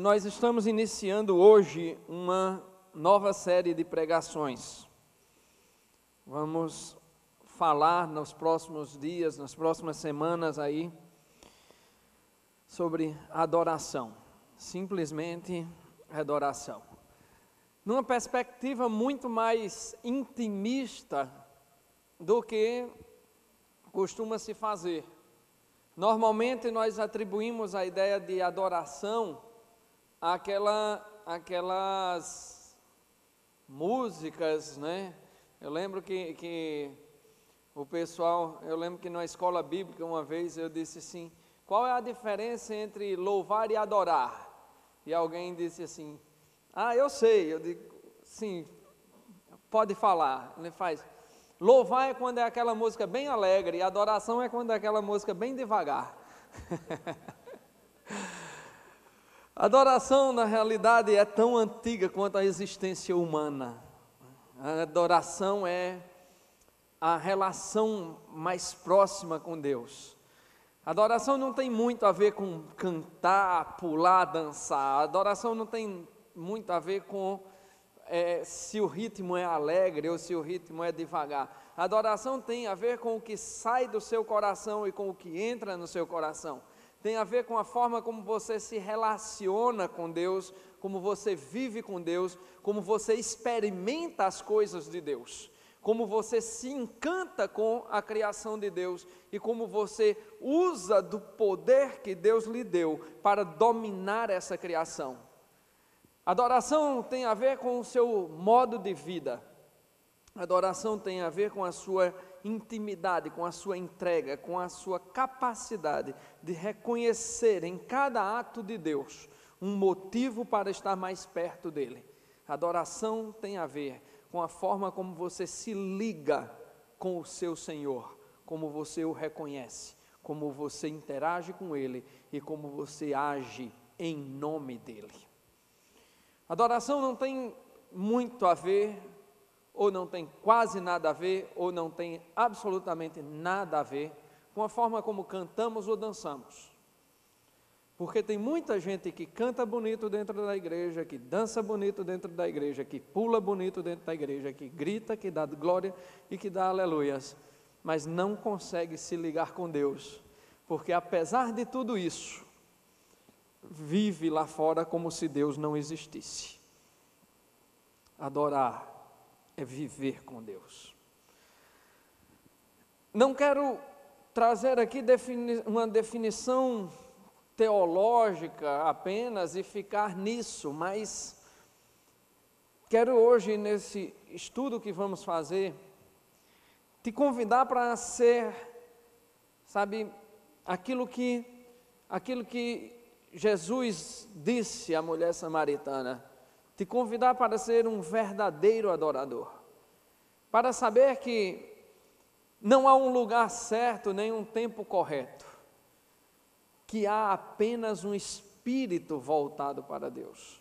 nós estamos iniciando hoje uma nova série de pregações. Vamos falar nos próximos dias, nas próximas semanas aí, sobre adoração, simplesmente adoração. Numa perspectiva muito mais intimista do que costuma se fazer. Normalmente nós atribuímos a ideia de adoração àquelas músicas, né? Eu lembro que na escola bíblica uma vez eu disse assim, qual é a diferença entre louvar e adorar? E alguém disse assim, eu sei. Eu digo, sim, pode falar. Ele faz, louvar é quando é aquela música bem alegre, e adoração é quando é aquela música bem devagar. Adoração, na realidade, é tão antiga quanto a existência humana. A adoração é a relação mais próxima com Deus. A adoração não tem muito a ver com cantar, pular, dançar. A adoração não tem muito a ver com se o ritmo é alegre ou se o ritmo é devagar. A adoração tem a ver com o que sai do seu coração e com o que entra no seu coração. Tem a ver com a forma como você se relaciona com Deus, como você vive com Deus, como você experimenta as coisas de Deus, como você se encanta com a criação de Deus e como você usa do poder que Deus lhe deu para dominar essa criação. Adoração tem a ver com o seu modo de vida. Adoração tem a ver com a sua intimidade, com a sua entrega, com a sua capacidade de reconhecer em cada ato de Deus um motivo para estar mais perto dele. Adoração tem a ver com a forma como você se liga com o seu Senhor, como você o reconhece, como você interage com ele e como você age em nome dele. Adoração não tem muito a ver, ou não tem quase nada a ver, ou não tem absolutamente nada a ver com a forma como cantamos ou dançamos. Porque tem muita gente que canta bonito dentro da igreja, que dança bonito dentro da igreja, que pula bonito dentro da igreja, que grita, que dá glória e que dá aleluias, mas não consegue se ligar com Deus, porque apesar de tudo isso, vive lá fora como se Deus não existisse. Adorar é viver com Deus. Não quero trazer aqui uma definição teológica apenas e ficar nisso, mas quero hoje, nesse estudo que vamos fazer, te convidar para ser, aquilo que Jesus disse à mulher samaritana, te convidar para ser um verdadeiro adorador, para saber que não há um lugar certo, nem um tempo correto, que há apenas um espírito voltado para Deus.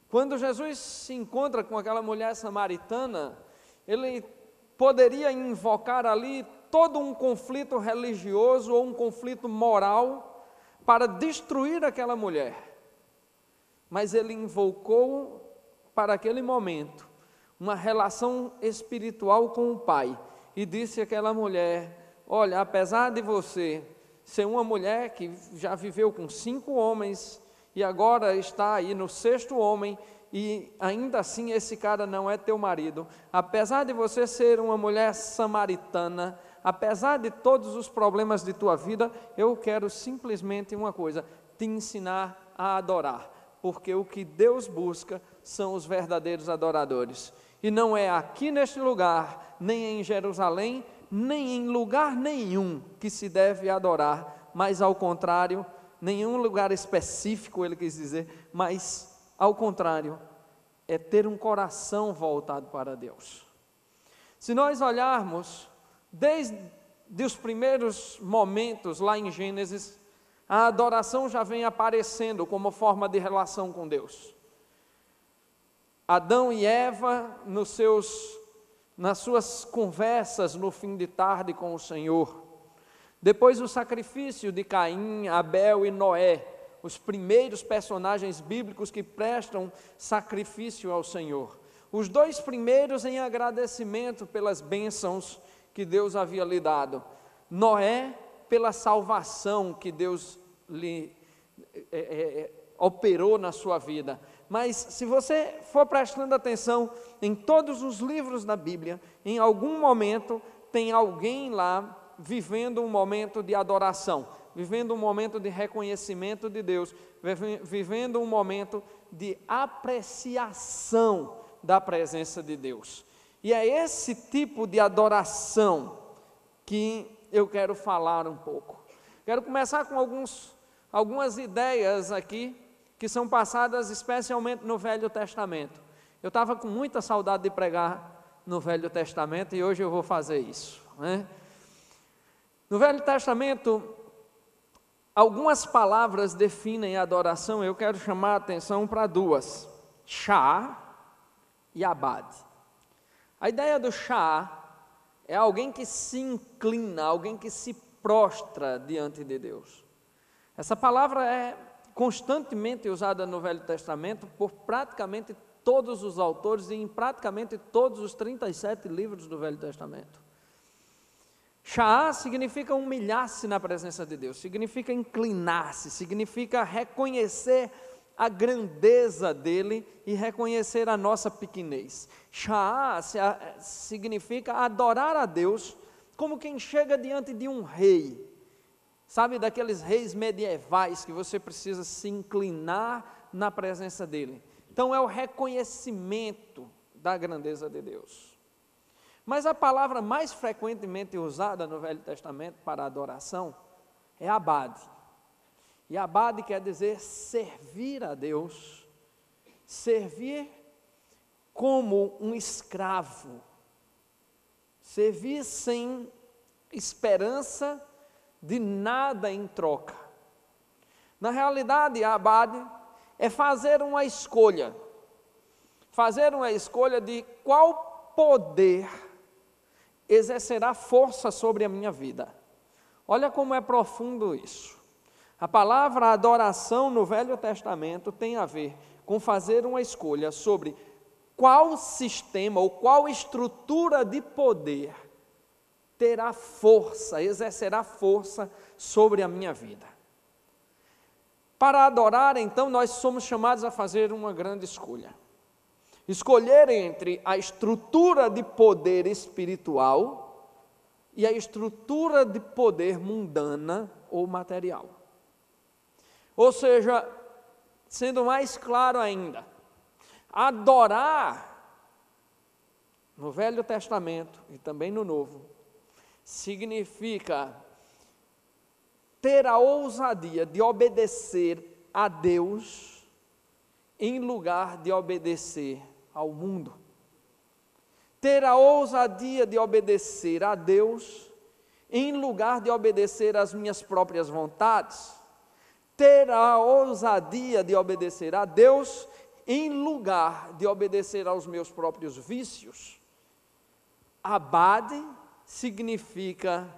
Quando Jesus se encontra com aquela mulher samaritana, ele poderia invocar ali todo um conflito religioso ou um conflito moral para destruir aquela mulher, mas ele invocou para aquele momento uma relação espiritual com o Pai e disse àquela mulher, olha, apesar de você ser uma mulher que já viveu com 5 homens e agora está aí no 6º homem e ainda assim esse cara não é teu marido, apesar de você ser uma mulher samaritana, apesar de todos os problemas de tua vida, eu quero simplesmente uma coisa, te ensinar a adorar, porque o que Deus busca são os verdadeiros adoradores, e não é aqui neste lugar, nem em Jerusalém, nem em lugar nenhum que se deve adorar, mas ao contrário, nenhum lugar específico ele quis dizer, mas ao contrário, é ter um coração voltado para Deus. Se nós olharmos, desde os primeiros momentos lá em Gênesis, a adoração já vem aparecendo como forma de relação com Deus. Adão e Eva, nas suas conversas no fim de tarde com o Senhor, depois o sacrifício de Caim, Abel e Noé, os primeiros personagens bíblicos que prestam sacrifício ao Senhor. Os dois primeiros em agradecimento pelas bênçãos que Deus havia lhe dado. Noé, pela salvação que Deus lhe operou na sua vida. Mas se você for prestando atenção em todos os livros da Bíblia, em algum momento tem alguém lá vivendo um momento de adoração, vivendo um momento de reconhecimento de Deus, vivendo um momento de apreciação da presença de Deus. E é esse tipo de adoração que eu quero falar um pouco. Quero começar com algumas ideias aqui, que são passadas especialmente no Velho Testamento. Eu estava com muita saudade de pregar no Velho Testamento e hoje eu vou fazer isso, né? No Velho Testamento, algumas palavras definem a adoração. Eu quero chamar a atenção para duas: Shá e Abad. A ideia do Shá é alguém que se inclina, alguém que se prostra diante de Deus. Essa palavra é constantemente usada no Velho Testamento por praticamente todos os autores e em praticamente todos os 37 livros do Velho Testamento. Shá significa humilhar-se na presença de Deus, significa inclinar-se, significa reconhecer a grandeza dele e reconhecer a nossa pequenez. Shá significa adorar a Deus como quem chega diante de um rei. Sabe, daqueles reis medievais que você precisa se inclinar na presença dele. Então é o reconhecimento da grandeza de Deus. Mas a palavra mais frequentemente usada no Velho Testamento para adoração é Abad. E Abad quer dizer servir a Deus, servir como um escravo, servir sem esperança de nada em troca. Na realidade, Abad é fazer uma escolha de qual poder exercerá força sobre a minha vida. Olha como é profundo isso. A palavra adoração no Velho Testamento tem a ver com fazer uma escolha sobre qual sistema ou qual estrutura de poder terá força, exercerá força sobre a minha vida. Para adorar, então, nós somos chamados a fazer uma grande escolha. Escolher entre a estrutura de poder espiritual e a estrutura de poder mundana ou material. Ou seja, sendo mais claro ainda, adorar no Velho Testamento e também no Novo significa ter a ousadia de obedecer a Deus em lugar de obedecer ao mundo. Ter a ousadia de obedecer a Deus em lugar de obedecer às minhas próprias vontades. Ter a ousadia de obedecer a Deus em lugar de obedecer aos meus próprios vícios. Abad significa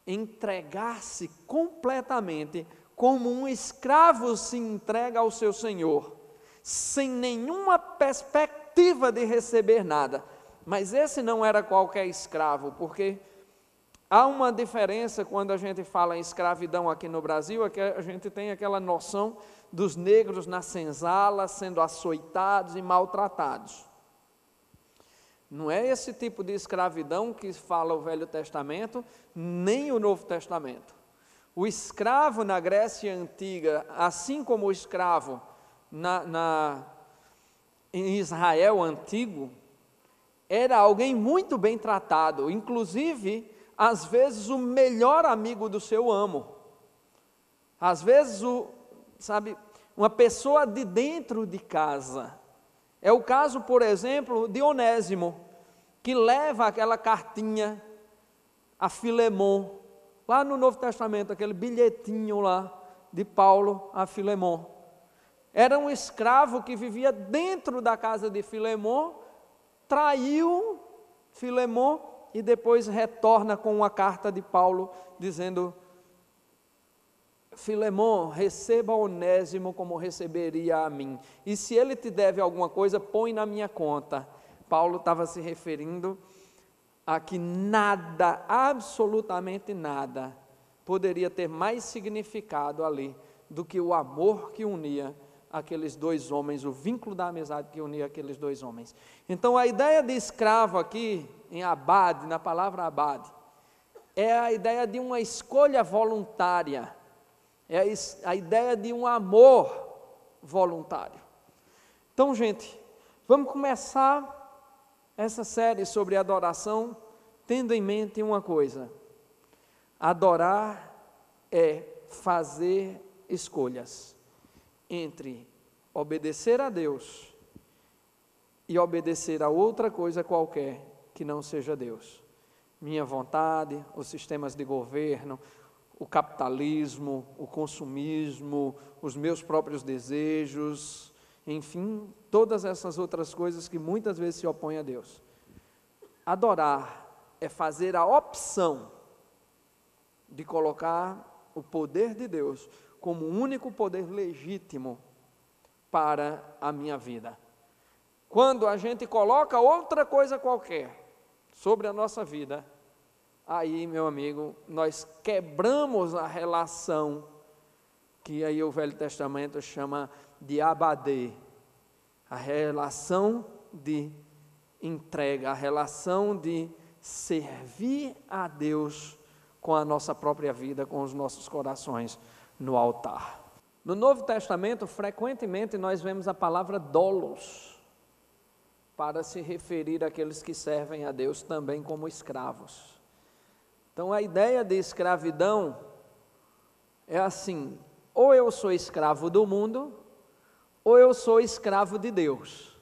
entregar-se completamente, como um escravo se entrega ao seu senhor, sem nenhuma perspectiva de receber nada. Mas esse não era qualquer escravo, porque há uma diferença quando a gente fala em escravidão aqui no Brasil, é que a gente tem aquela noção dos negros na senzala, sendo açoitados e maltratados. Não é esse tipo de escravidão que fala o Velho Testamento, nem o Novo Testamento. O escravo na Grécia Antiga, assim como o escravo em Israel Antigo, era alguém muito bem tratado, inclusive, às vezes, o melhor amigo do seu amo. Às vezes, uma pessoa de dentro de casa. É o caso, por exemplo, de Onésimo, que leva aquela cartinha a Filemon, lá no Novo Testamento, aquele bilhetinho lá de Paulo a Filemon. Era um escravo que vivia dentro da casa de Filemon, traiu Filemon e depois retorna com uma carta de Paulo dizendo: Filemon, receba Onésimo como receberia a mim. E se ele te deve alguma coisa, põe na minha conta. Paulo estava se referindo a que nada, absolutamente nada, poderia ter mais significado ali do que o amor que unia aqueles dois homens, o vínculo da amizade que unia aqueles dois homens. Então a ideia de escravo aqui, em abade, na palavra abade, é a ideia de uma escolha voluntária, é a ideia de um amor voluntário. Então, gente, vamos começar essa série sobre adoração, tendo em mente uma coisa: adorar é fazer escolhas entre obedecer a Deus e obedecer a outra coisa qualquer que não seja Deus. Minha vontade, os sistemas de governo, o capitalismo, o consumismo, os meus próprios desejos, enfim, todas essas outras coisas que muitas vezes se opõem a Deus. Adorar é fazer a opção de colocar o poder de Deus como o único poder legítimo para a minha vida. Quando a gente coloca outra coisa qualquer sobre a nossa vida, aí, meu amigo, nós quebramos a relação que aí o Velho Testamento chama de abadê, a relação de entrega, a relação de servir a Deus com a nossa própria vida, com os nossos corações no altar. No Novo Testamento, frequentemente nós vemos a palavra dolos, para se referir àqueles que servem a Deus também como escravos. Então a ideia de escravidão é assim: ou eu sou escravo do mundo, ou eu sou escravo de Deus.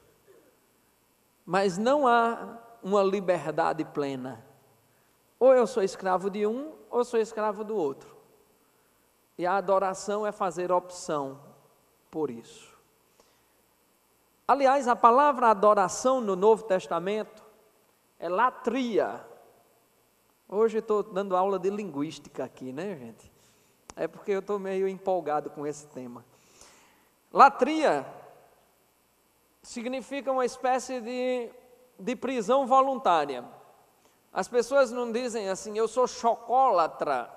Mas não há uma liberdade plena. Ou eu sou escravo de um, ou sou escravo do outro. E a adoração é fazer opção por isso. Aliás, a palavra adoração no Novo Testamento é latria. Hoje estou dando aula de linguística aqui, né, gente? É porque eu estou meio empolgado com esse tema. Latria significa uma espécie de prisão voluntária. As pessoas não dizem assim, eu sou chocólatra,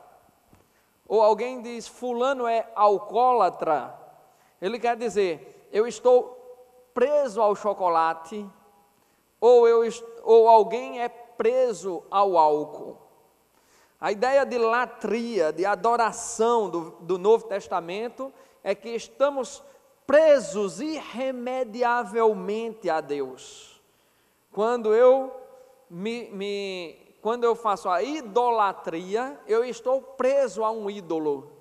ou alguém diz, fulano é alcoólatra. Ele quer dizer, eu estou preso ao chocolate, ou alguém é preso ao álcool. A ideia de latria, de adoração do Novo Testamento, é que estamos presos irremediavelmente a Deus. Quando eu faço a idolatria, eu estou preso a um ídolo.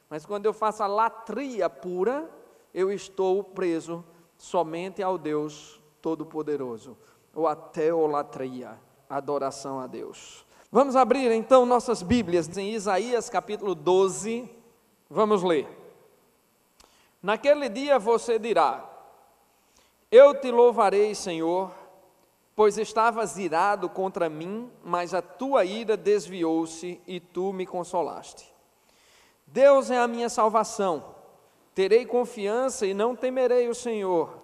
Mas quando eu faço a latria pura, eu estou preso somente ao Deus Todo-Poderoso, ou a teolatria, adoração a Deus. Vamos abrir então nossas Bíblias em Isaías capítulo 12, vamos ler. Naquele dia você dirá, eu te louvarei, Senhor, pois estavas irado contra mim, mas a tua ira desviou-se e tu me consolaste. Deus é a minha salvação, terei confiança e não temerei o Senhor,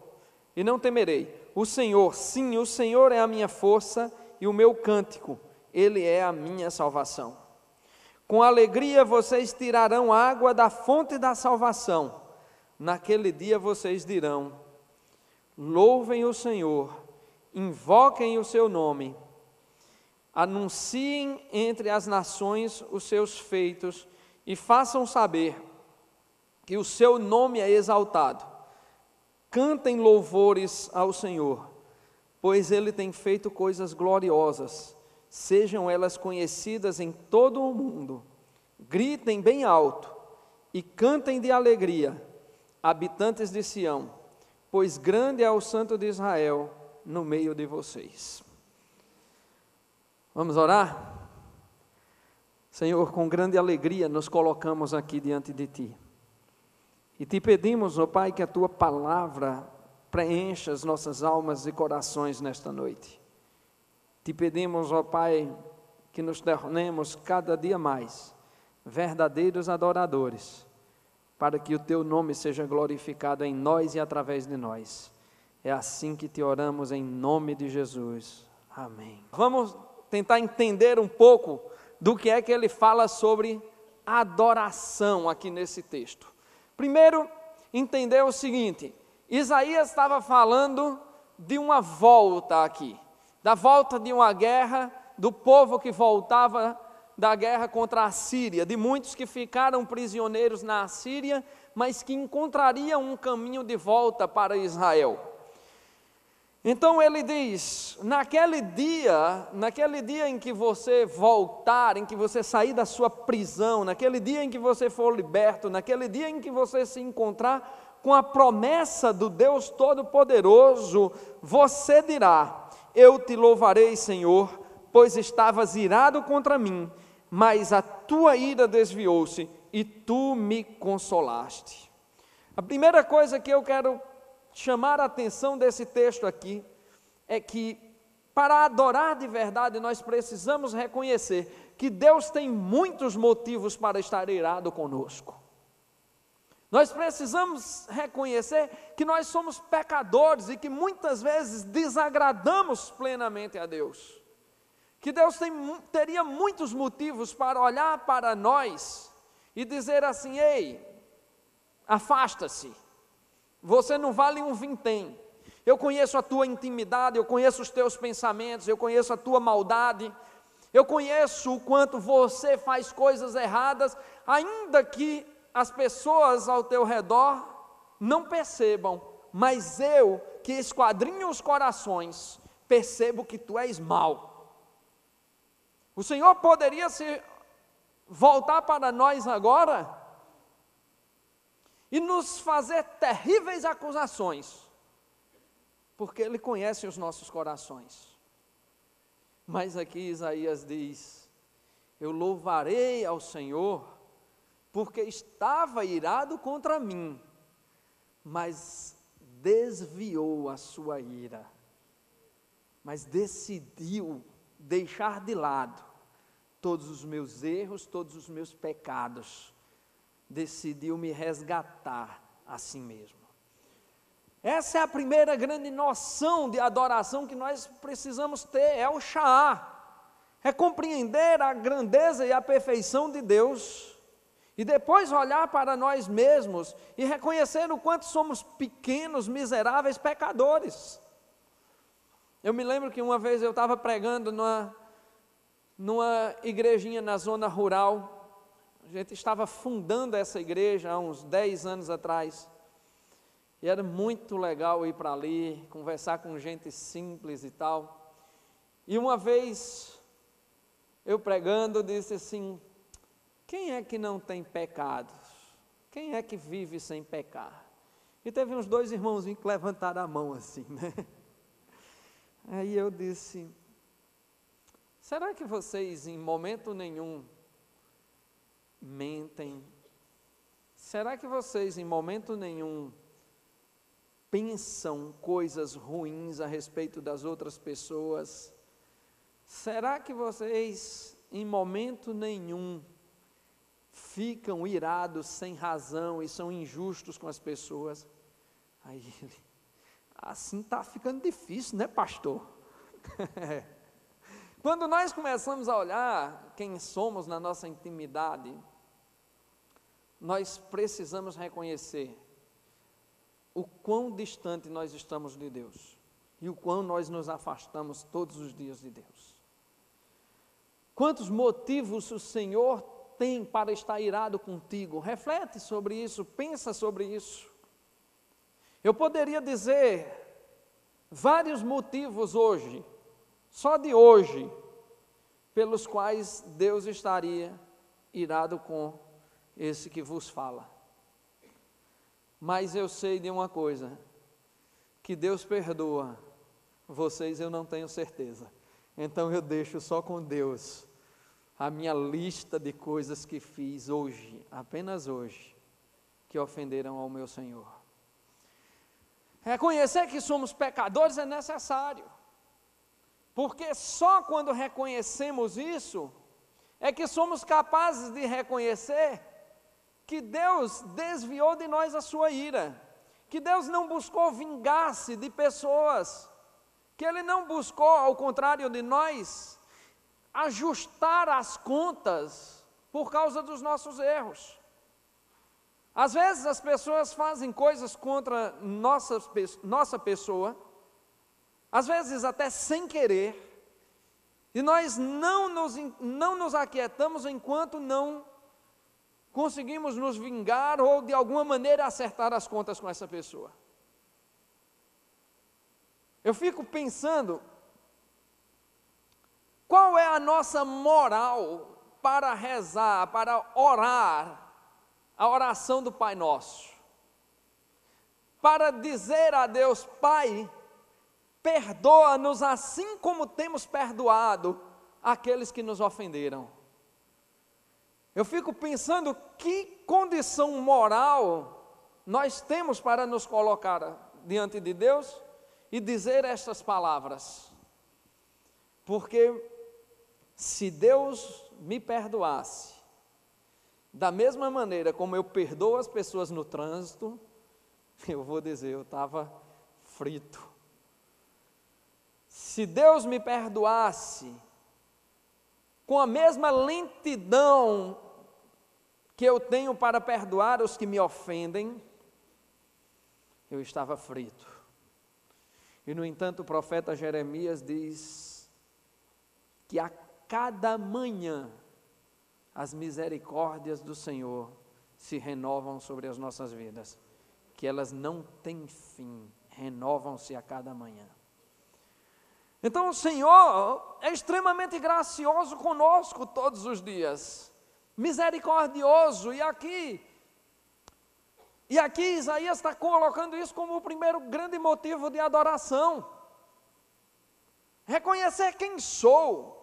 o Senhor, sim, o Senhor é a minha força e o meu cântico, Ele é a minha salvação. Com alegria vocês tirarão água da fonte da salvação, naquele dia vocês dirão, louvem o Senhor, invoquem o seu nome, anunciem entre as nações os seus feitos e façam saber que o seu nome é exaltado. Cantem louvores ao Senhor, pois Ele tem feito coisas gloriosas, sejam elas conhecidas em todo o mundo. Gritem bem alto e cantem de alegria, habitantes de Sião, pois grande é o Santo de Israel no meio de vocês. Vamos orar? Senhor, com grande alegria nos colocamos aqui diante de Ti. E Te pedimos, ó Pai, que a Tua palavra preencha as nossas almas e corações nesta noite. Te pedimos, ó Pai, que nos tornemos cada dia mais verdadeiros adoradores, para que o Teu nome seja glorificado em nós e através de nós. É assim que te oramos em nome de Jesus. Amém. Vamos tentar entender um pouco do que é que ele fala sobre adoração aqui nesse texto. Primeiro, entender o seguinte: Isaías estava falando de uma volta aqui, da volta de uma guerra, do povo que voltava da guerra contra a Síria, de muitos que ficaram prisioneiros na Assíria, mas que encontrariam um caminho de volta para Israel. Então ele diz, naquele dia em que você voltar, em que você sair da sua prisão, naquele dia em que você for liberto, naquele dia em que você se encontrar com a promessa do Deus Todo-Poderoso, você dirá: eu te louvarei, Senhor, pois estavas irado contra mim, mas a tua ira desviou-se e tu me consolaste. A primeira coisa que eu quero chamar a atenção desse texto aqui é que, para adorar de verdade, nós precisamos reconhecer que Deus tem muitos motivos para estar irado conosco. Nós precisamos reconhecer que nós somos pecadores e que muitas vezes desagradamos plenamente a Deus. Que Deus teria muitos motivos para olhar para nós e dizer assim: ei, afasta-se, você não vale um vintém, eu conheço a tua intimidade, eu conheço os teus pensamentos, eu conheço a tua maldade, eu conheço o quanto você faz coisas erradas, ainda que as pessoas ao teu redor não percebam, mas eu, que esquadrinho os corações, percebo que tu és mau. O Senhor poderia se voltar para nós agora e nos fazer terríveis acusações, porque Ele conhece os nossos corações. Mas aqui Isaías diz: eu louvarei ao Senhor, porque estava irado contra mim, mas desviou a sua ira, mas decidiu deixar de lado todos os meus erros, todos os meus pecados, decidiu me resgatar a si mesmo. Essa é a primeira grande noção de adoração que nós precisamos ter, é o Sha'á, é compreender a grandeza e a perfeição de Deus, e depois olhar para nós mesmos e reconhecer o quanto somos pequenos, miseráveis pecadores. Eu me lembro que uma vez eu estava pregando numa igrejinha na zona rural. A gente estava fundando essa igreja há uns 10 anos atrás, e era muito legal ir para ali, conversar com gente simples e tal. E uma vez, eu pregando, disse assim: quem é que não tem pecados? Quem é que vive sem pecar? E teve uns 2 irmãozinhos que levantaram a mão assim, né? Aí eu disse: será que vocês em momento nenhum mentem? Será que vocês em momento nenhum pensam coisas ruins a respeito das outras pessoas? Será que vocês em momento nenhum ficam irados sem razão e são injustos com as pessoas? Aí ele: assim está ficando difícil, né, pastor? Quando nós começamos a olhar quem somos na nossa intimidade, nós precisamos reconhecer o quão distante nós estamos de Deus e o quão nós nos afastamos todos os dias de Deus. Quantos motivos o Senhor tem para estar irado contigo? Reflete sobre isso, pensa sobre isso. Eu poderia dizer vários motivos hoje, só de hoje, pelos quais Deus estaria irado com esse que vos fala. Mas eu sei de uma coisa, que Deus perdoa, vocês eu não tenho certeza. Então eu deixo só com Deus a minha lista de coisas que fiz hoje, apenas hoje, que ofenderam ao meu Senhor. Reconhecer que somos pecadores é necessário, porque só quando reconhecemos isso, é que somos capazes de reconhecer que Deus desviou de nós a sua ira, que Deus não buscou vingar-se de pessoas, que Ele não buscou, ao contrário de nós, ajustar as contas por causa dos nossos erros. Às vezes as pessoas fazem coisas contra nossa pessoa, às vezes até sem querer, e nós não nos aquietamos enquanto não conseguimos nos vingar ou de alguma maneira acertar as contas com essa pessoa. Eu fico pensando, qual é a nossa moral para rezar, para orar a oração do Pai Nosso? Para dizer a Deus: Pai, perdoa-nos assim como temos perdoado aqueles que nos ofenderam. Eu fico pensando que condição moral nós temos para nos colocar diante de Deus e dizer estas palavras. Porque se Deus me perdoasse, da mesma maneira como eu perdoo as pessoas no trânsito, eu vou dizer, eu estava frito. Se Deus me perdoasse com a mesma lentidão que eu tenho para perdoar os que me ofendem, eu estava frito. E no entanto o profeta Jeremias diz que a cada manhã as misericórdias do Senhor se renovam sobre as nossas vidas, que elas não têm fim, renovam-se a cada manhã. Então o Senhor é extremamente gracioso conosco todos os dias, misericordioso, e aqui Isaías está colocando isso como o primeiro grande motivo de adoração. Reconhecer quem sou,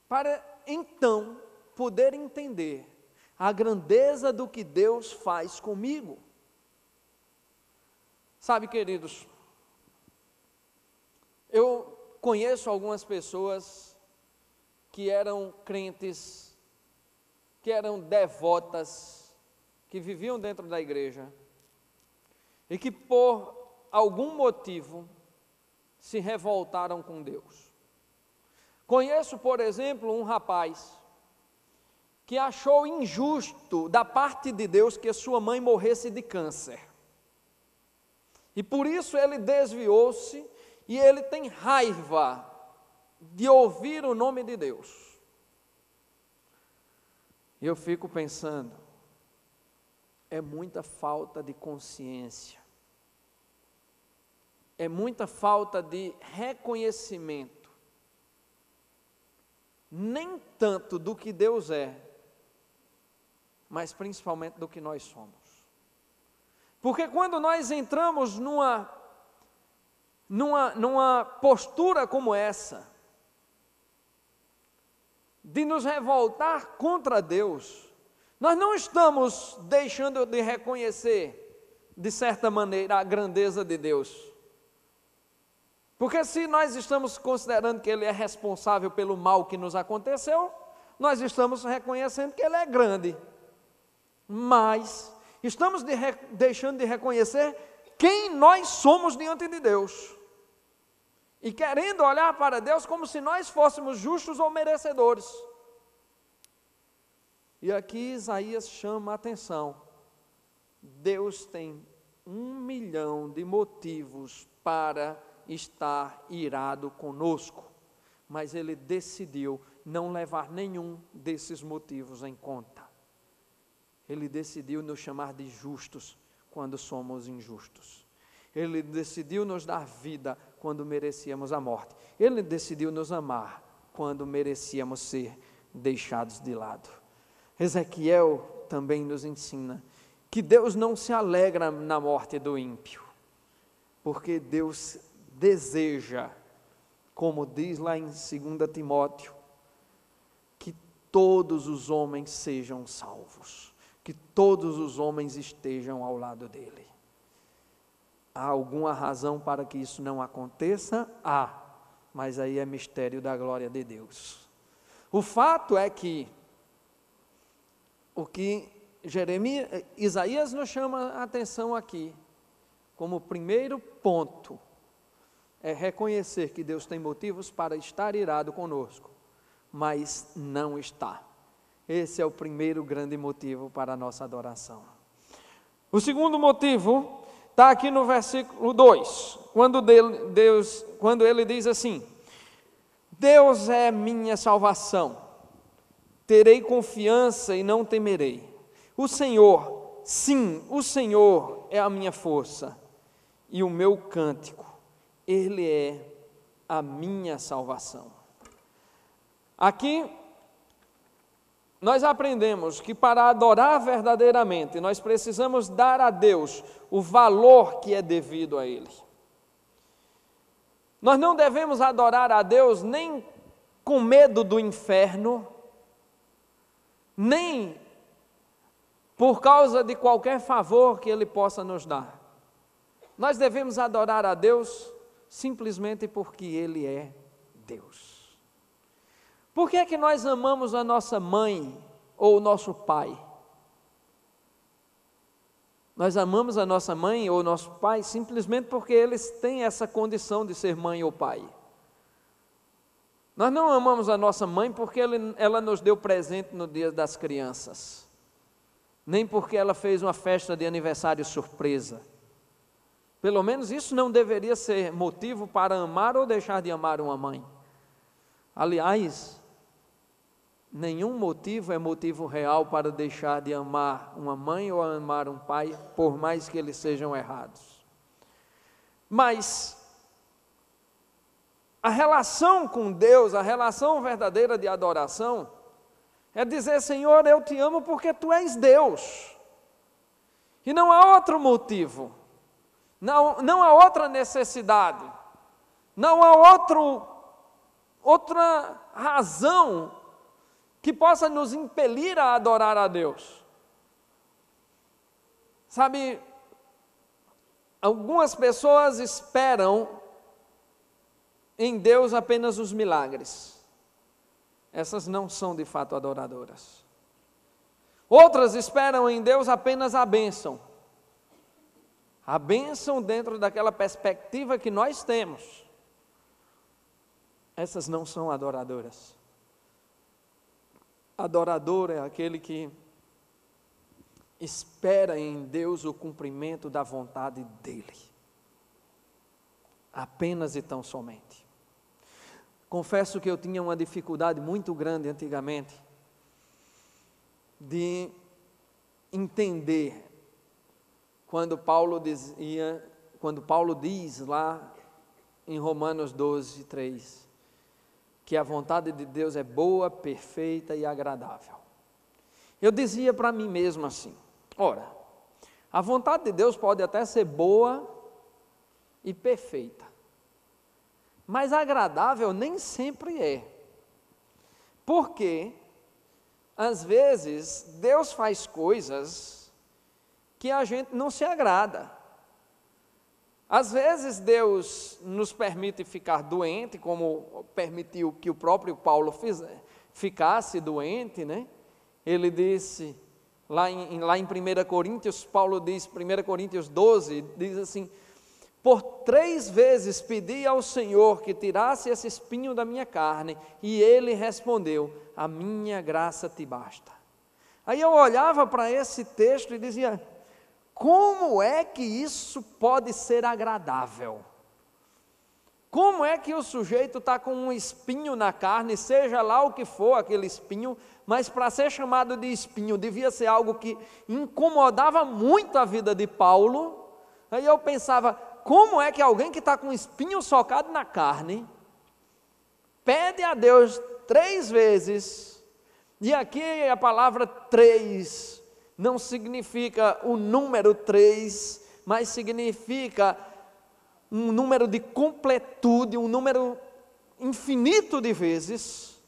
para então poder entender a grandeza do que Deus faz comigo. Sabe, queridos, eu conheço algumas pessoas que eram crentes, que eram devotas, que viviam dentro da igreja e que por algum motivo se revoltaram com Deus. Conheço, por exemplo, um rapaz que achou injusto da parte de Deus que sua mãe morresse de câncer. E por isso ele desviou-se e ele tem raiva de ouvir o nome de Deus. E eu fico pensando, é muita falta de consciência, é muita falta de reconhecimento, nem tanto do que Deus é, mas principalmente do que nós somos. Porque quando nós entramos numa postura como essa, de nos revoltar contra Deus, nós não estamos deixando de reconhecer, de certa maneira, a grandeza de Deus. Porque se nós estamos considerando que Ele é responsável pelo mal que nos aconteceu, nós estamos reconhecendo que Ele é grande. Mas estamos deixando de reconhecer quem nós somos diante de Deus. E querendo olhar para Deus como se nós fôssemos justos ou merecedores. E aqui Isaías chama a atenção. Deus tem 1 milhão de motivos para estar irado conosco, mas Ele decidiu não levar nenhum desses motivos em conta. Ele decidiu nos chamar de justos quando somos injustos. Ele decidiu nos dar vida quando merecíamos a morte. Ele decidiu nos amar quando merecíamos ser deixados de lado. Ezequiel também nos ensina que Deus não se alegra na morte do ímpio, porque Deus deseja, como diz lá em 2 Timóteo, que todos os homens sejam salvos, que todos os homens estejam ao lado dele. Há alguma razão para que isso não aconteça? Há, mas aí é mistério da glória de Deus. O fato é que o que Isaías nos chama a atenção aqui, como primeiro ponto, é reconhecer que Deus tem motivos para estar irado conosco, mas não está. Esse é o primeiro grande motivo para a nossa adoração. O segundo motivo está aqui no versículo 2, quando ele diz assim: Deus é minha salvação, terei confiança e não temerei. O Senhor, sim, o Senhor é a minha força e o meu cântico, Ele é a minha salvação. Aqui, nós aprendemos que para adorar verdadeiramente, nós precisamos dar a Deus o valor que é devido a Ele. Nós não devemos adorar a Deus nem com medo do inferno, nem por causa de qualquer favor que Ele possa nos dar. Nós devemos adorar a Deus simplesmente porque Ele é Deus. Por que é que nós amamos a nossa mãe ou o nosso pai? Nós amamos a nossa mãe ou o nosso pai simplesmente porque eles têm essa condição de ser mãe ou pai. Nós não amamos a nossa mãe porque ela nos deu presente no dia das crianças, nem porque ela fez uma festa de aniversário surpresa. Pelo menos isso não deveria ser motivo para amar ou deixar de amar uma mãe. Aliás, nenhum motivo é motivo real para deixar de amar uma mãe ou amar um pai, por mais que eles sejam errados. Mas a relação com Deus, a relação verdadeira de adoração, é dizer: Senhor, eu te amo porque Tu és Deus. E não há outro motivo, não há outra necessidade, não há outra razão que possa nos impelir a adorar a Deus. Sabe, algumas pessoas esperam em Deus apenas os milagres. Essas não são de fato adoradoras. Outras esperam em Deus apenas a bênção. A bênção dentro daquela perspectiva que nós temos. Essas não são adoradoras. Adorador é aquele que espera em Deus o cumprimento da vontade dEle. Apenas e tão somente. Confesso que eu tinha uma dificuldade muito grande antigamente de entender quando Paulo diz lá em Romanos 12, 3, que a vontade de Deus é boa, perfeita e agradável. Eu dizia para mim mesmo assim: ora, a vontade de Deus pode até ser boa e perfeita, mas agradável nem sempre é. Porque às vezes Deus faz coisas que a gente não se agrada. Às vezes Deus nos permite ficar doente, como permitiu que o próprio Paulo ficasse doente, né? Ele disse, lá em 1 Coríntios, Paulo diz, 1 Coríntios 12, diz assim: por 3 vezes pedi ao Senhor que tirasse esse espinho da minha carne, e Ele respondeu: a minha graça te basta. Aí eu olhava para esse texto e dizia: como é que isso pode ser agradável? Como é que o sujeito está com um espinho na carne, seja lá o que for aquele espinho, mas para ser chamado de espinho, devia ser algo que incomodava muito a vida de Paulo. Aí eu pensava: como é que alguém que está com um espinho socado na carne, pede a Deus 3 vezes, e aqui a palavra 3, não significa o número 3, mas significa um número de completude, um número infinito de vezes.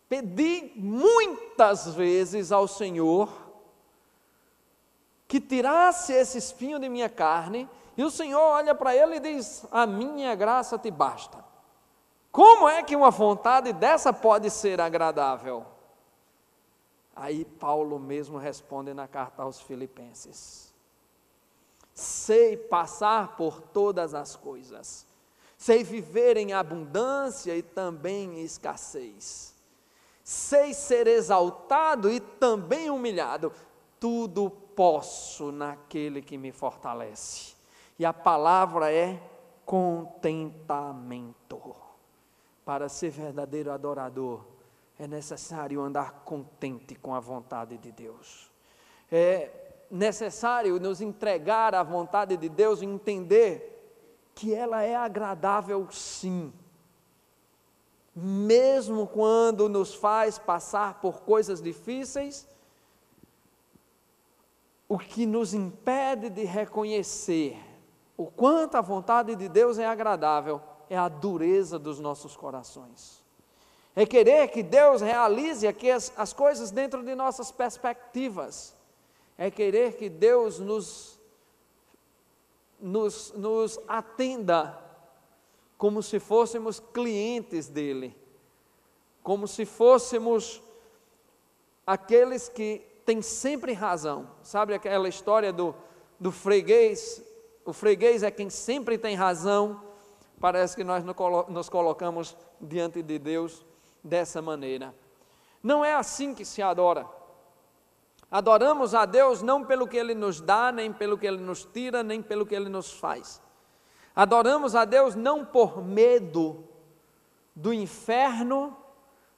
Pedi muitas vezes ao Senhor que tirasse esse espinho de minha carne, e o Senhor olha para ele e diz: a minha graça te basta. Como é que uma vontade dessa pode ser agradável? Aí Paulo mesmo responde na carta aos Filipenses: sei passar por todas as coisas, sei viver em abundância e também em escassez, sei ser exaltado e também humilhado, tudo posso naquele que me fortalece. E a palavra é contentamento. Para ser verdadeiro adorador, é necessário andar contente com a vontade de Deus. É necessário nos entregar à vontade de Deus e entender que ela é agradável sim. Mesmo quando nos faz passar por coisas difíceis, o que nos impede de reconhecer o quanto a vontade de Deus é agradável é a dureza dos nossos corações. É querer que Deus realize aqui as coisas dentro de nossas perspectivas. É querer que Deus nos atenda como se fôssemos clientes dEle, como se fôssemos aqueles que têm sempre razão. Sabe aquela história do freguês? O freguês é quem sempre tem razão. Parece que nós nos colocamos diante de Deus dessa maneira. Não é assim que se adora. Adoramos a Deus não pelo que Ele nos dá, nem pelo que Ele nos tira, nem pelo que Ele nos faz. Adoramos a Deus não por medo do inferno,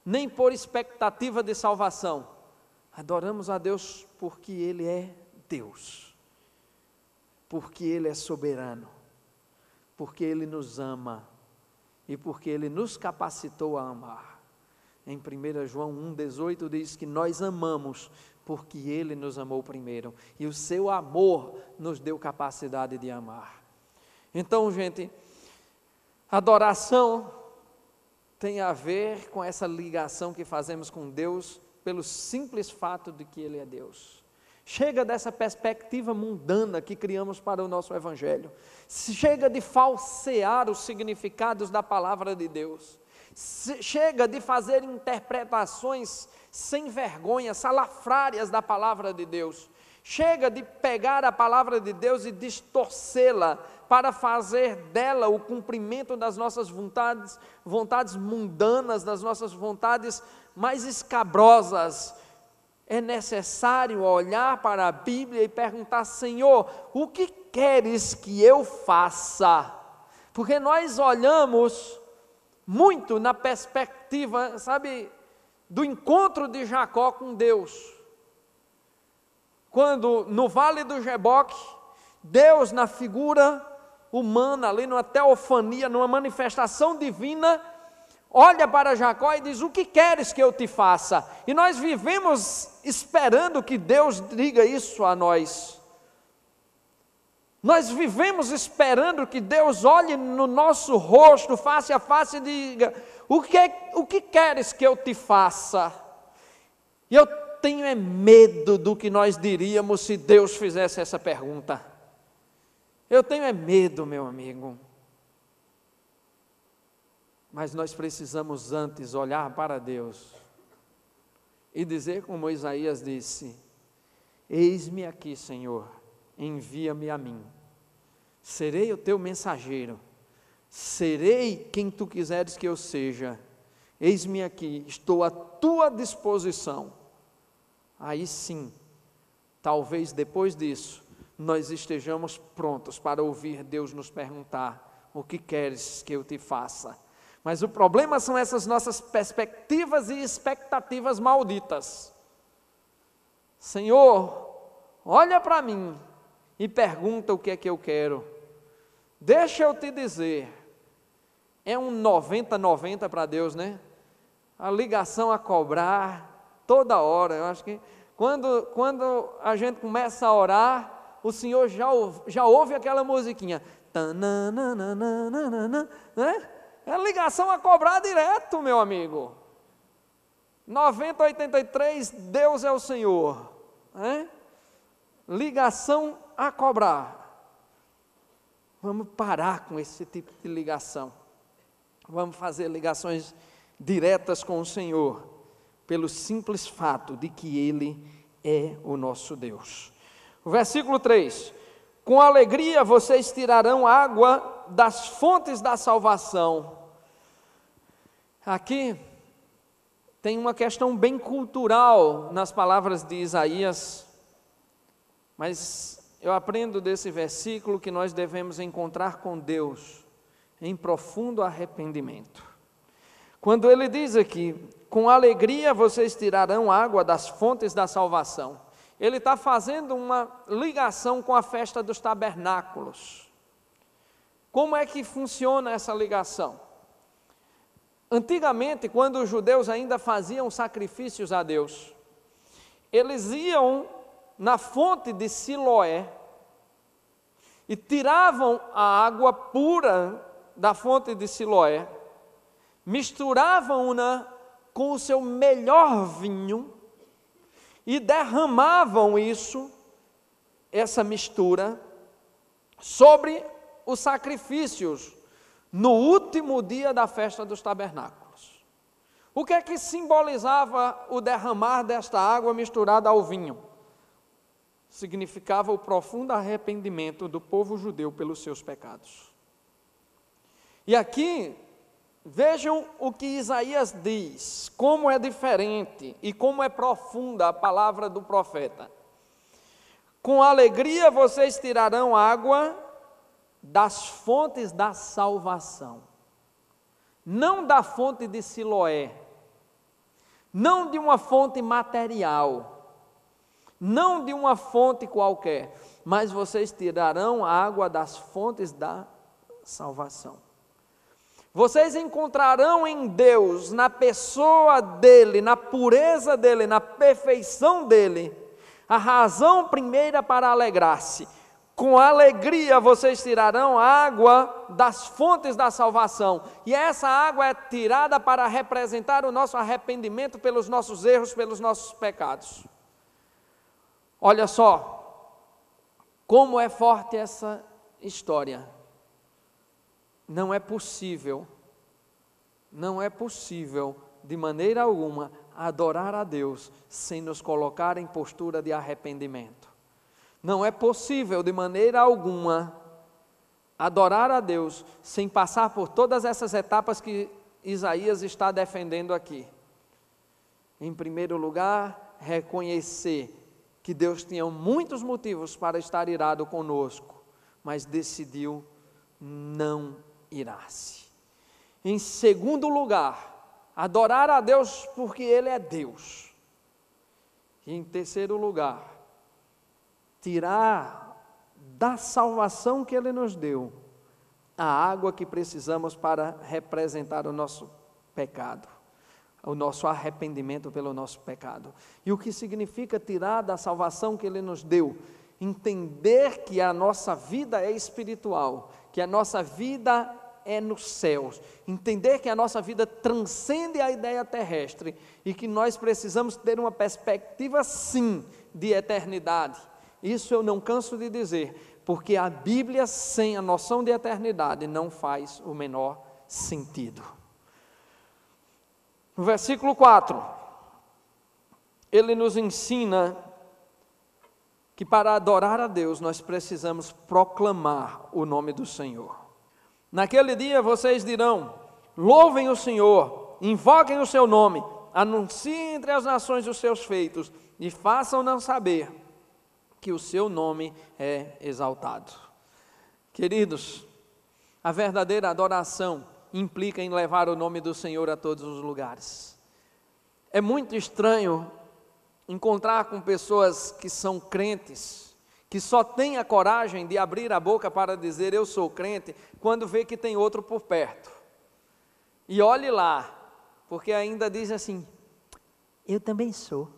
nem por expectativa de salvação. Adoramos a Deus porque Ele é Deus, porque Ele é soberano, porque Ele nos ama e porque Ele nos capacitou a amar. Em 1 João 1,18 diz que nós amamos porque Ele nos amou primeiro, e o seu amor nos deu capacidade de amar. Então, gente, adoração tem a ver com essa ligação que fazemos com Deus pelo simples fato de que Ele é Deus. Chega dessa perspectiva mundana que criamos para o nosso Evangelho. Chega de falsear os significados da palavra de Deus. Chega de fazer interpretações sem vergonha, salafrárias da palavra de Deus. Chega de pegar a palavra de Deus e distorcê-la para fazer dela o cumprimento das nossas vontades mundanas, das nossas vontades mais escabrosas. É necessário olhar para a Bíblia e perguntar: Senhor, o que queres que eu faça? Porque nós olhamos muito na perspectiva, sabe, do encontro de Jacó com Deus. Quando no Vale do Jaboque, Deus na figura humana, ali numa teofania, numa manifestação divina, olha para Jacó e diz: o que queres que eu te faça? E nós vivemos esperando que Deus diga isso a nós. Nós vivemos esperando que Deus olhe no nosso rosto, face a face, e diga: o que queres que eu te faça? E eu tenho medo do que nós diríamos se Deus fizesse essa pergunta. Eu tenho medo, meu amigo. Mas nós precisamos antes olhar para Deus e dizer como Isaías disse: eis-me aqui, Senhor, envia-me a mim. Serei o teu mensageiro, serei quem tu quiseres que eu seja. Eis-me aqui, estou à tua disposição. Aí sim, talvez depois disso, nós estejamos prontos para ouvir Deus nos perguntar: o que queres que eu te faça? Mas o problema são essas nossas perspectivas e expectativas malditas. Senhor, olha para mim e pergunta o que é que eu quero. Deixa eu te dizer, é um 90-90 para Deus, né? A ligação a cobrar toda hora. Eu acho que quando a gente começa a orar, o Senhor já ouve aquela musiquinha, né? É ligação a cobrar direto, meu amigo. 90-83, Deus é o Senhor, né? Ligação a cobrar. Vamos parar com esse tipo de ligação. vamos fazer ligações diretas com o Senhor, pelo simples fato de que Ele é o nosso Deus. O versículo 3: com alegria vocês tirarão água das fontes da salvação. Aqui tem uma questão bem cultural nas palavras de Isaías, mas eu aprendo desse versículo que nós devemos encontrar com Deus em profundo arrependimento. Quando ele diz aqui, com alegria vocês tirarão água das fontes da salvação, ele está fazendo uma ligação com a festa dos tabernáculos. Como é que funciona essa ligação? Antigamente, quando os judeus ainda faziam sacrifícios a Deus, eles iam na fonte de Siloé e tiravam a água pura da fonte de Siloé, misturavam-na com o seu melhor vinho e derramavam essa mistura, sobre os sacrifícios no último dia da festa dos tabernáculos. O que é que simbolizava o derramar desta água misturada ao vinho? Significava o profundo arrependimento do povo judeu pelos seus pecados. E aqui, vejam o que Isaías diz, como é diferente e como é profunda a palavra do profeta. Com alegria vocês tirarão água das fontes da salvação, não da fonte de Siloé, não de uma fonte material, não de uma fonte qualquer, mas vocês tirarão água das fontes da salvação. Vocês encontrarão em Deus, na pessoa dele, na pureza dele, na perfeição dele, a razão primeira para alegrar-se. Com alegria vocês tirarão água das fontes da salvação, e essa água é tirada para representar o nosso arrependimento pelos nossos erros, pelos nossos pecados. Olha só, como é forte essa história. Não é possível de maneira alguma adorar a Deus sem nos colocar em postura de arrependimento. Não é possível de maneira alguma adorar a Deus sem passar por todas essas etapas que Isaías está defendendo aqui. Em primeiro lugar, reconhecer que Deus tinha muitos motivos para estar irado conosco, mas decidiu não irar-se. Em segundo lugar, adorar a Deus porque Ele é Deus. E em terceiro lugar, tirar da salvação que Ele nos deu a água que precisamos para representar o nosso pecado, o nosso arrependimento pelo nosso pecado. E o que significa tirar da salvação que Ele nos deu? Entender que a nossa vida é espiritual, que a nossa vida é nos céus, entender que a nossa vida transcende a ideia terrestre e que nós precisamos ter uma perspectiva sim de eternidade. Isso eu não canso de dizer, porque a Bíblia sem a noção de eternidade não faz o menor sentido. No versículo 4, ele nos ensina que para adorar a Deus nós precisamos proclamar o nome do Senhor. Naquele dia vocês dirão: louvem o Senhor, invoquem o seu nome, anunciem entre as nações os seus feitos e façam-nos saber que o seu nome é exaltado. Queridos, a verdadeira adoração implica em levar o nome do Senhor a todos os lugares. É muito estranho encontrar com pessoas que são crentes, que só têm a coragem de abrir a boca para dizer eu sou crente, quando vê que tem outro por perto. E olhe lá, porque ainda diz assim, eu também sou.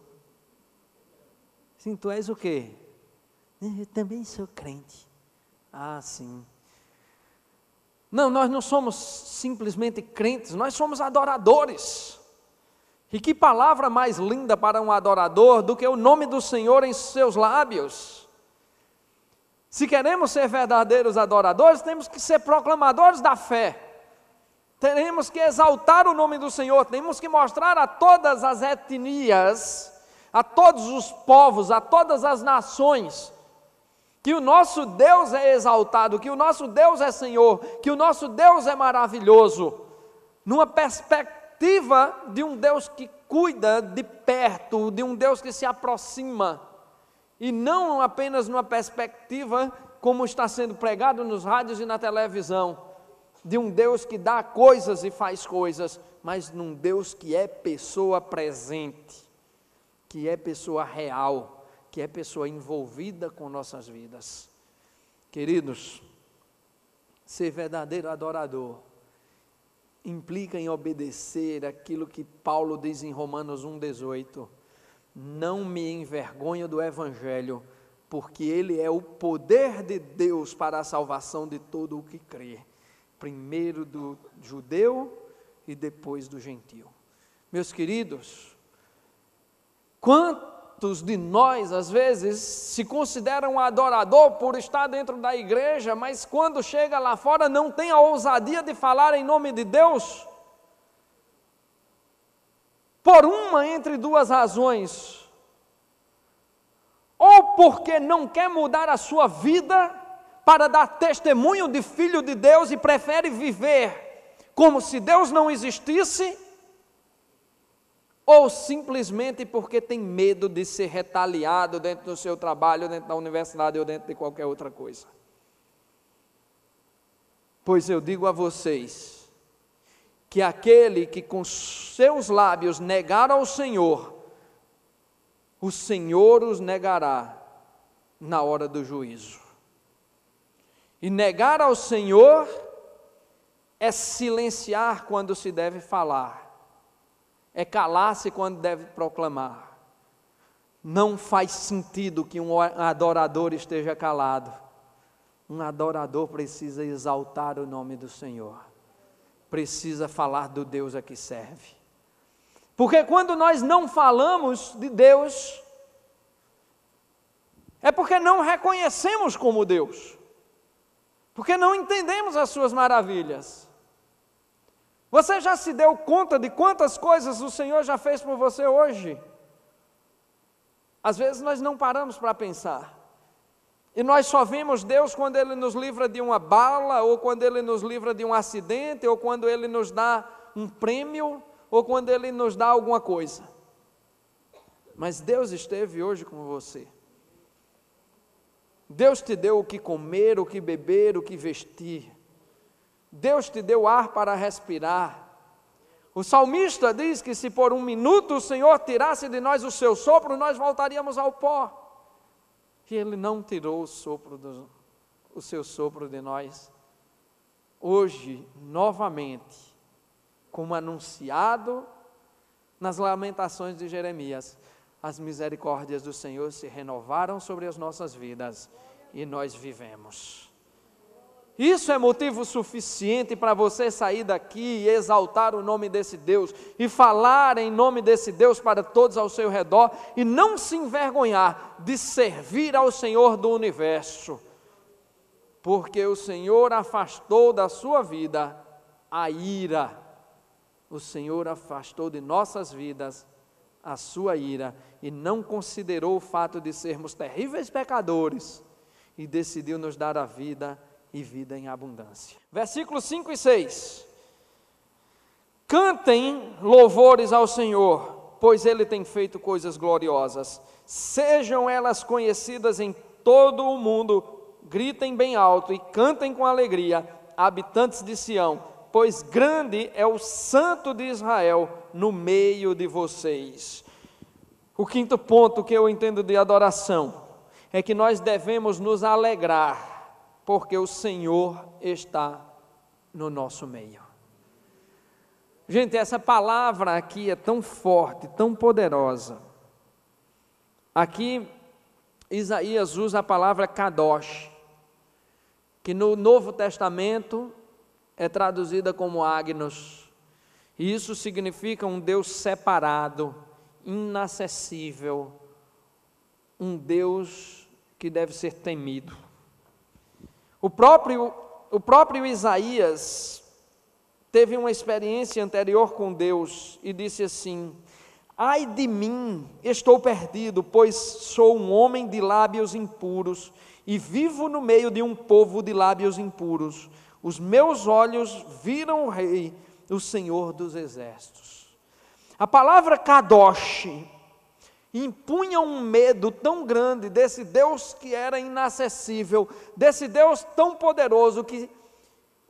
Sim, tu és o quê? Eu também sou crente. Ah, sim. Não, nós não somos simplesmente crentes, nós somos adoradores. E que palavra mais linda para um adorador do que o nome do Senhor em seus lábios. Se queremos ser verdadeiros adoradores, temos que ser proclamadores da fé. teremos que exaltar o nome do Senhor, temos que mostrar a todas as etnias, a todos os povos, a todas as nações, que o nosso Deus é exaltado, que o nosso Deus é Senhor, que o nosso Deus é maravilhoso, numa perspectiva de um Deus que cuida de perto, de um Deus que se aproxima, e não apenas numa perspectiva como está sendo pregado nos rádios e na televisão, de um Deus que dá coisas e faz coisas, mas num Deus que é pessoa presente, que é pessoa real, que é pessoa envolvida com nossas vidas. Queridos, ser verdadeiro adorador implica em obedecer aquilo que Paulo diz em Romanos 1,18: não me envergonho do Evangelho, porque ele é o poder de Deus para a salvação de todo o que crê, primeiro do judeu e depois do gentio. Meus queridos, quantos de nós, às vezes, se consideram adorador por estar dentro da igreja, mas quando chega lá fora não tem a ousadia de falar em nome de Deus? Por uma entre duas razões: ou porque não quer mudar a sua vida para dar testemunho de filho de Deus e prefere viver como se Deus não existisse, ou simplesmente porque tem medo de ser retaliado dentro do seu trabalho, dentro da universidade ou dentro de qualquer outra coisa. Pois eu digo a vocês, que aquele que com seus lábios negar ao Senhor, o Senhor os negará na hora do juízo. E negar ao Senhor é silenciar quando se deve falar, é calar-se quando deve proclamar. Não faz sentido que um adorador esteja calado. Um adorador precisa exaltar o nome do Senhor, precisa falar do Deus a que serve. Porque quando nós não falamos de Deus, é porque não reconhecemos como Deus, porque não entendemos as suas maravilhas. Você já se deu conta de quantas coisas o Senhor já fez por você hoje? Às vezes nós não paramos para pensar, e nós só vemos Deus quando Ele nos livra de uma bala, ou quando Ele nos livra de um acidente, ou quando Ele nos dá um prêmio, ou quando Ele nos dá alguma coisa. Mas Deus esteve hoje com você. Deus te deu o que comer, o que beber, o que vestir. Deus te deu ar para respirar. O salmista diz que se por um minuto o Senhor tirasse de nós o seu sopro, nós voltaríamos ao pó. E Ele não tirou o seu sopro de nós. Hoje, novamente, como anunciado nas lamentações de Jeremias, as misericórdias do Senhor se renovaram sobre as nossas vidas e nós vivemos. Isso é motivo suficiente para você sair daqui e exaltar o nome desse Deus e falar em nome desse Deus para todos ao seu redor e não se envergonhar de servir ao Senhor do universo, porque o Senhor afastou da sua vida a ira. O Senhor afastou de nossas vidas a sua ira e não considerou o fato de sermos terríveis pecadores e decidiu nos dar a vida e vida em abundância. Versículos 5 e 6. Cantem louvores ao Senhor, pois Ele tem feito coisas gloriosas. Sejam elas conhecidas em todo o mundo. Gritem bem alto e cantem com alegria, habitantes de Sião, pois grande é o Santo de Israel no meio de vocês. O quinto ponto que eu entendo de adoração é que nós devemos nos alegrar, porque o Senhor está no nosso meio. Gente, essa palavra aqui é tão forte, tão poderosa. Aqui, Isaías usa a palavra kadosh, que no Novo Testamento é traduzida como Agnos. E isso significa um Deus separado, inacessível, um Deus que deve ser temido. O próprio Isaías teve uma experiência anterior com Deus e disse assim: ai de mim, estou perdido, pois sou um homem de lábios impuros e vivo no meio de um povo de lábios impuros. Os meus olhos viram o Rei, o Senhor dos Exércitos. A palavra Kadosh impunha um medo tão grande desse Deus que era inacessível, desse Deus tão poderoso, que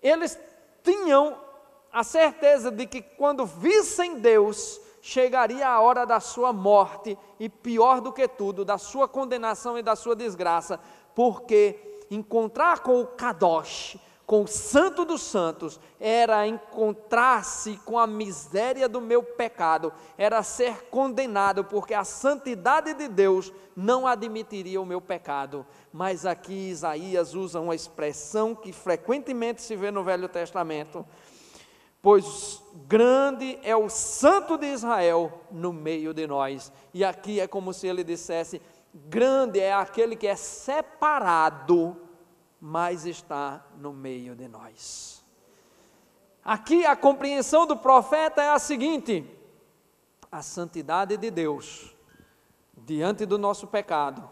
eles tinham a certeza de que quando vissem Deus, chegaria a hora da sua morte, e pior do que tudo, da sua condenação e da sua desgraça, porque encontrar com o Kadosh, com o Santo dos Santos, era encontrar-se com a miséria do meu pecado, era ser condenado, porque a santidade de Deus não admitiria o meu pecado. Mas aqui Isaías usa uma expressão que frequentemente se vê no Velho Testamento: pois grande é o Santo de Israel no meio de nós. E aqui é como se ele dissesse: grande é aquele que é separado, mas está no meio de nós. Aqui a compreensão do profeta é a seguinte: a santidade de Deus diante do nosso pecado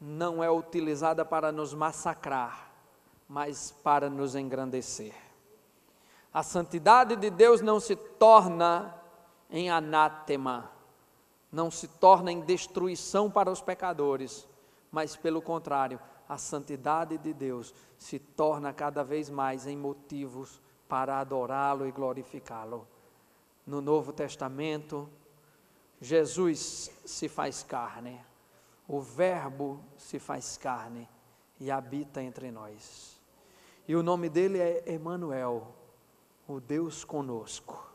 não é utilizada para nos massacrar, mas para nos engrandecer. A santidade de Deus não se torna em anátema, não se torna em destruição para os pecadores, mas pelo contrário, a santidade de Deus se torna cada vez mais em motivos para adorá-lo e glorificá-lo. No Novo Testamento, Jesus se faz carne, o Verbo se faz carne e habita entre nós. E o nome dele é Emanuel, o Deus conosco,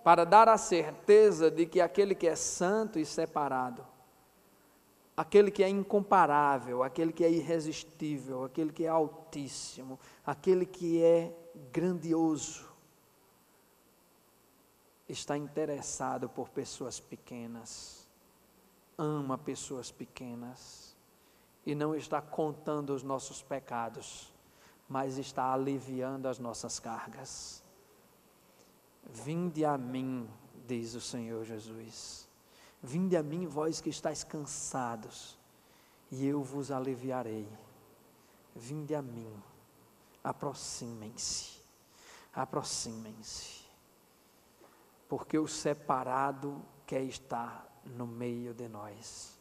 para dar a certeza de que aquele que é santo e separado, aquele que é incomparável, aquele que é irresistível, aquele que é altíssimo, aquele que é grandioso, está interessado por pessoas pequenas, ama pessoas pequenas, e não está contando os nossos pecados, mas está aliviando as nossas cargas. Vinde a mim, diz o Senhor Jesus. Vinde a mim, vós que estáis cansados, e eu vos aliviarei. Vinde a mim, aproximem-se, porque o separado quer estar no meio de nós,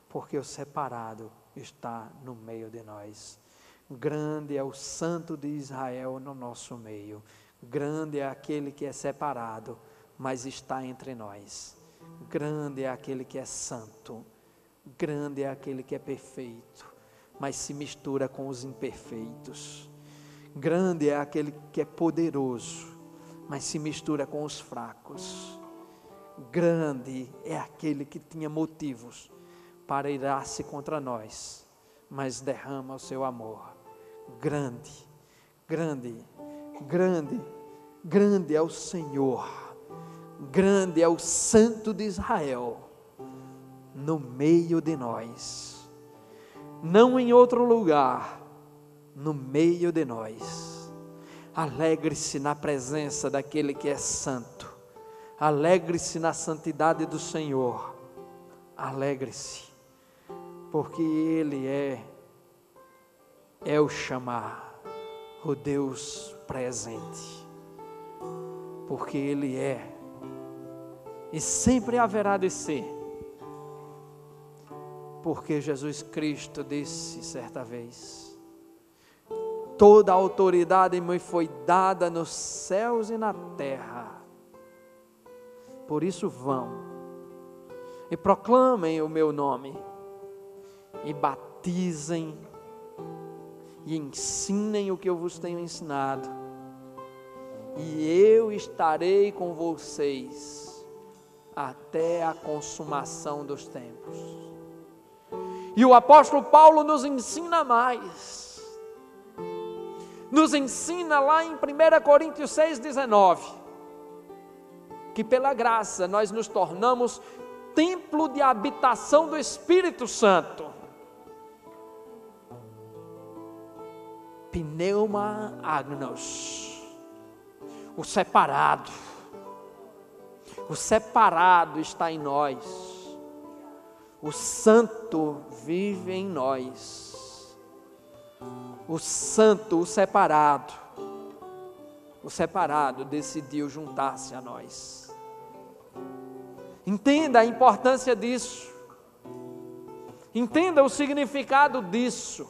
porque o separado está no meio de nós. Grande é o Santo de Israel no nosso meio, grande é aquele que é separado, mas está entre nós. Grande é aquele que é santo, grande é aquele que é perfeito, mas se mistura com os imperfeitos. Grande é aquele que é poderoso, mas se mistura com os fracos. Grande é aquele que tinha motivos para irar-se contra nós, mas derrama o seu amor. Grande é o Senhor, grande é o Santo de Israel no meio de nós, não em outro lugar, no meio de nós. Alegre-se na presença daquele que é santo, alegre-se na santidade do Senhor, alegre-se, porque Ele é o chamar, o Deus presente, porque Ele é, e sempre haverá de ser, porque Jesus Cristo disse certa vez: toda a autoridade me foi dada nos céus e na terra, por isso vão, e proclamem o meu nome, e batizem, e ensinem o que eu vos tenho ensinado, e eu estarei com vocês até a consumação dos tempos. E o apóstolo Paulo nos ensina mais, nos ensina lá em 1 Coríntios 6,19, que pela graça nós nos tornamos templo de habitação do Espírito Santo. Pneuma agnos, O separado está em nós. O santo vive em nós. O santo, o separado decidiu juntar-se a nós. Entenda a importância disso. Entenda o significado disso.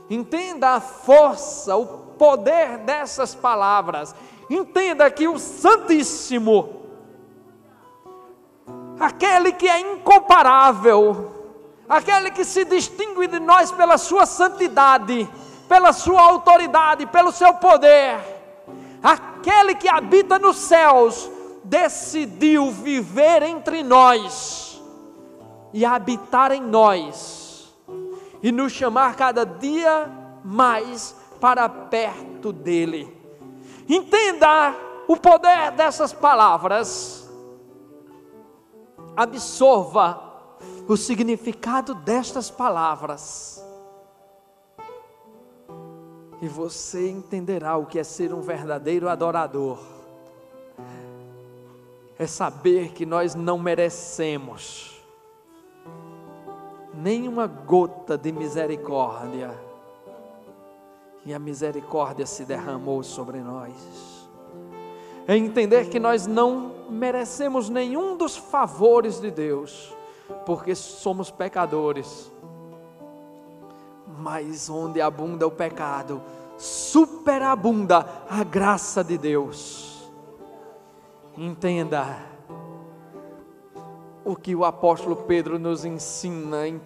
Entenda a força, o poder dessas palavras. Entenda que o Santíssimo, aquele que é incomparável, aquele que se distingue de nós pela sua santidade, pela sua autoridade, pelo seu poder, aquele que habita nos céus, decidiu viver entre nós e habitar em nós e nos chamar cada dia mais para perto dele. Entenda o poder dessas palavras. Absorva o significado destas palavras e você entenderá o que é ser um verdadeiro adorador. É saber que nós não merecemos nenhuma gota de misericórdia, e a misericórdia se derramou sobre nós. É entender que nós não merecemos nenhum dos favores de Deus, porque somos pecadores. Mas onde abunda o pecado, superabunda a graça de Deus. Entenda o que o apóstolo Pedro nos ensina em 1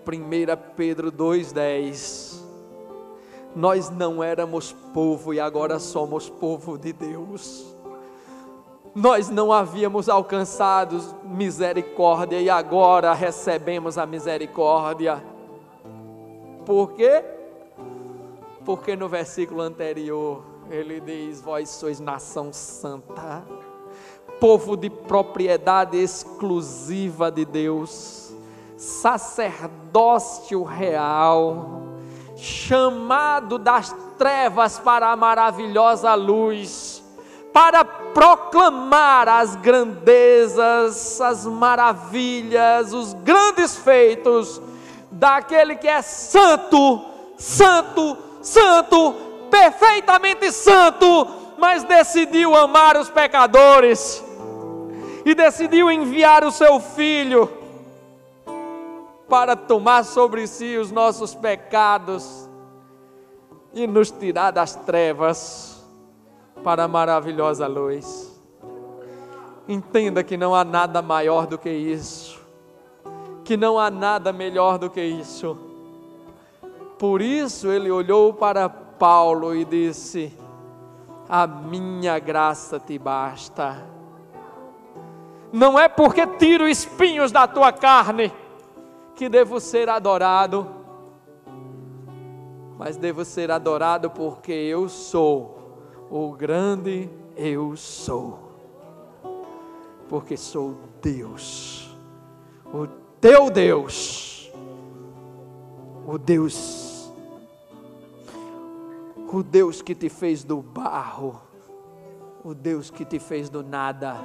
Pedro 2,10. Nós não éramos povo e agora somos povo de Deus. Nós não havíamos alcançado misericórdia e agora recebemos a misericórdia. Por quê? Porque no versículo anterior ele diz: vós sois nação santa, povo de propriedade exclusiva de Deus, sacerdócio real, chamado das trevas para a maravilhosa luz, para proclamar as grandezas, as maravilhas, os grandes feitos daquele que é santo, santo, santo, perfeitamente santo, mas decidiu amar os pecadores e decidiu enviar o seu Filho para tomar sobre si os nossos pecados e nos tirar das trevas para a maravilhosa luz. Entenda que não há nada maior do que isso, que não há nada melhor do que isso. Por isso ele olhou para Paulo e disse: a minha graça te basta. Não é porque tiro espinhos da tua carne que devo ser adorado, mas devo ser adorado porque eu sou o grande eu sou, porque sou Deus, o teu Deus, o Deus que te fez do barro, o Deus que te fez do nada,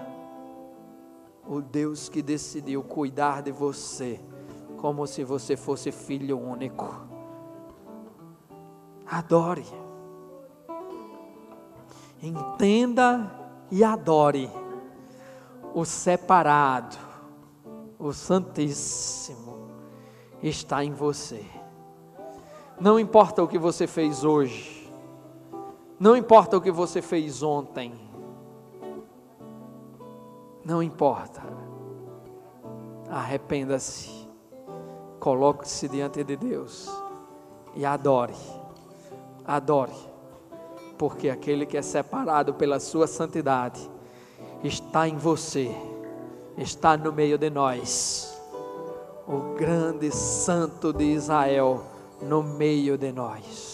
o Deus que decidiu cuidar de você como se você fosse filho único. Adore, entenda e adore o separado, o Santíssimo está em você. Não importa o que você fez hoje, não importa o que você fez ontem, não importa. Arrependa-se, coloque-se diante de Deus e adore, porque aquele que é separado pela sua santidade está em você, está no meio de nós, o grande santo de Israel no meio de nós.